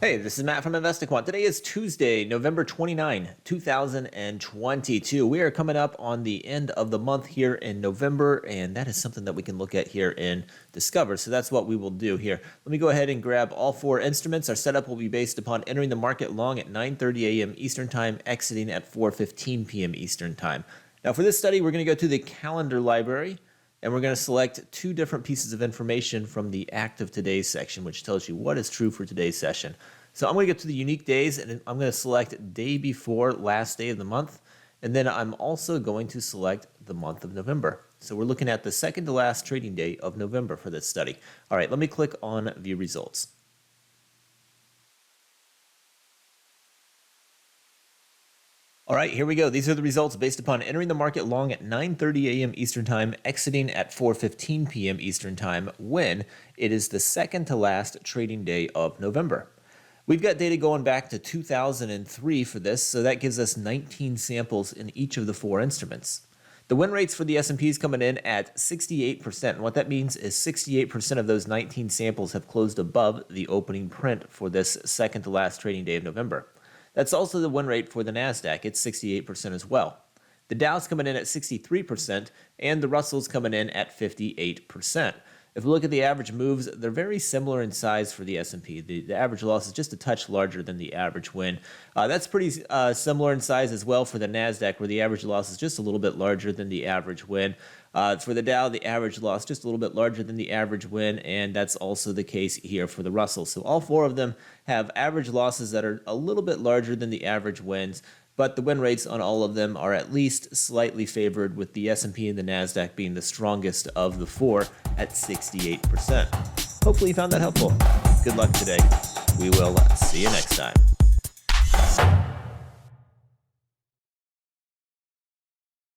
Hey, this is Matt from InvestiQuant. Today is Tuesday, November 29, 2022. We are coming up on the end of the month here in November, and that is something that we can look at here in Discover. So that's what we will do here. Let me go ahead and grab all four instruments. Our setup will be based upon entering the market long at 9:30 a.m. Eastern Time, exiting at 4:15 p.m. Eastern Time. Now for this study, we're going to go to the calendar library, and we're going to select two different pieces of information from the Act of Today's section, which tells you what is true for today's session. So I'm going to go to the unique days, and I'm going to select day before last day of the month, and then I'm also going to select the month of November. So we're looking at the second to last trading day of November for this study. All right, let me click on View Results. All right, here we go. These are the results based upon entering the market long at 9:30 a.m. Eastern Time, exiting at 4:15 p.m. Eastern Time, when it is the second to last trading day of November. We've got data going back to 2003 for this, so that gives us 19 samples in each of the four instruments. The win rates for the S&P is coming in at 68%, and what that means is 68% of those 19 samples have closed above the opening print for this second to last trading day of November. That's also the win rate for the NASDAQ. It's 68% as well. The Dow's coming in at 63%, and the Russell's coming in at 58%. If we look at the average moves, they're very similar in size for the S&P. The average loss is just a touch larger than the average win. That's pretty similar in size as well for the NASDAQ, where the average loss is just a little bit larger than the average win. For the Dow, the average loss just a little bit larger than the average win, and that's also the case here for the Russell. So all four of them have average losses that are a little bit larger than the average wins, but the win rates on all of them are at least slightly favored, with the S&P and the NASDAQ being the strongest of the four at 68%. Hopefully you found that helpful. Good luck today. We will see you next time.